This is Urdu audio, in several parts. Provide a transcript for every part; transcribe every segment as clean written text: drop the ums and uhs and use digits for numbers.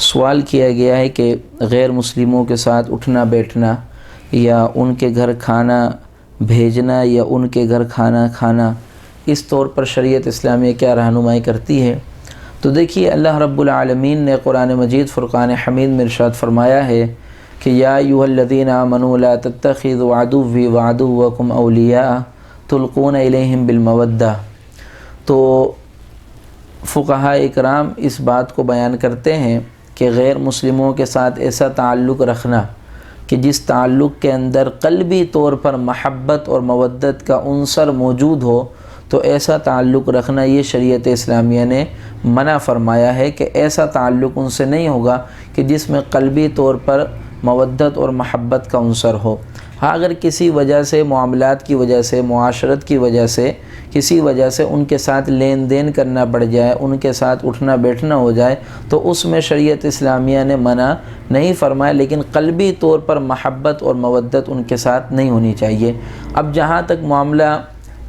سوال کیا گیا ہے کہ غیر مسلموں کے ساتھ اٹھنا بیٹھنا یا ان کے گھر کھانا بھیجنا یا ان کے گھر کھانا کھانا، اس طور پر شریعت اسلامیہ کیا رہنمائی کرتی ہے؟ تو دیکھیے، اللہ رب العالمین نے قرآن مجید فرقان حمید میں ارشاد فرمایا ہے کہ یا ایھا الذین آمنوا لا تتخذوا عدوی وعدوکم اولیاء تلقون الیہم بالمودہ۔ تو فقہاء اکرام اس بات کو بیان کرتے ہیں کہ غیر مسلموں کے ساتھ ایسا تعلق رکھنا کہ جس تعلق کے اندر قلبی طور پر محبت اور مودت کا عنصر موجود ہو، تو ایسا تعلق رکھنا یہ شریعت اسلامیہ نے منع فرمایا ہے کہ ایسا تعلق ان سے نہیں ہوگا کہ جس میں قلبی طور پر مودت اور محبت کا عنصر ہو۔ ہاں، اگر کسی وجہ سے، معاملات کی وجہ سے، معاشرت کی وجہ سے، کسی وجہ سے ان کے ساتھ لین دین کرنا پڑ جائے، ان کے ساتھ اٹھنا بیٹھنا ہو جائے، تو اس میں شریعت اسلامیہ نے منع نہیں فرمایا، لیکن قلبی طور پر محبت اور مودت ان کے ساتھ نہیں ہونی چاہیے۔ اب جہاں تک معاملہ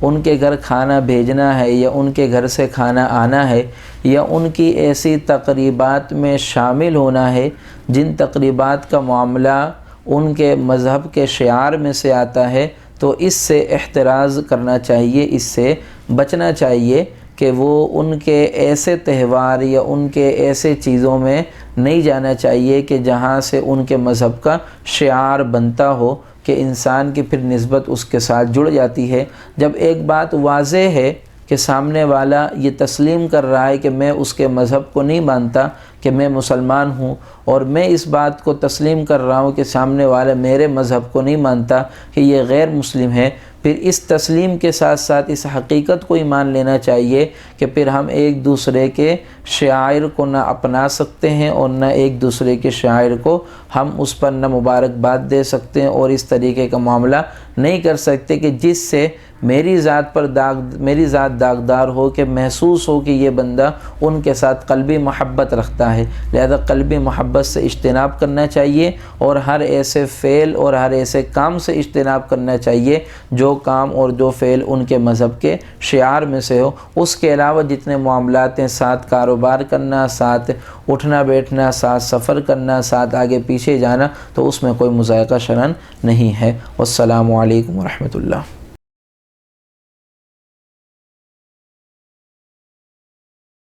ان کے گھر کھانا بھیجنا ہے یا ان کے گھر سے کھانا آنا ہے یا ان کی ایسی تقریبات میں شامل ہونا ہے جن تقریبات کا معاملہ ان کے مذہب کے شعار میں سے آتا ہے، تو اس سے احتراز کرنا چاہیے، اس سے بچنا چاہیے کہ وہ ان کے ایسے تہوار یا ان کے ایسے چیزوں میں نہیں جانا چاہیے کہ جہاں سے ان کے مذہب کا شعار بنتا ہو کہ انسان کی پھر نسبت اس کے ساتھ جڑ جاتی ہے۔ جب ایک بات واضح ہے کہ سامنے والا یہ تسلیم کر رہا ہے کہ میں اس کے مذہب کو نہیں مانتا، کہ میں مسلمان ہوں، اور میں اس بات کو تسلیم کر رہا ہوں کہ سامنے والا میرے مذہب کو نہیں مانتا، کہ یہ غیر مسلم ہے، پھر اس تسلیم کے ساتھ ساتھ اس حقیقت کو ایمان لینا چاہیے کہ پھر ہم ایک دوسرے کے شعائر کو نہ اپنا سکتے ہیں اور نہ ایک دوسرے کے شعائر کو ہم اس پر نہ مبارکباد دے سکتے ہیں، اور اس طریقے کا معاملہ نہیں کر سکتے کہ جس سے میری ذات داغدار ہو، کہ محسوس ہو کہ یہ بندہ ان کے ساتھ قلبی محبت رکھتا ہے۔ لہذا قلبی محبت سے اجتناب کرنا چاہیے، اور ہر ایسے فعل اور ہر ایسے کام سے اجتناب کرنا چاہیے جو کام اور جو فعل ان کے مذہب کے شعار میں سے ہو۔ اس کے علاوہ جتنے معاملات ہیں، ساتھ کاروبار کرنا، ساتھ اٹھنا بیٹھنا، ساتھ سفر کرنا، ساتھ آگے پیچھے جانا، تو اس میں کوئی مذائقہ شرعاً نہیں ہے۔ والسلام علیکم ورحمۃ اللہ۔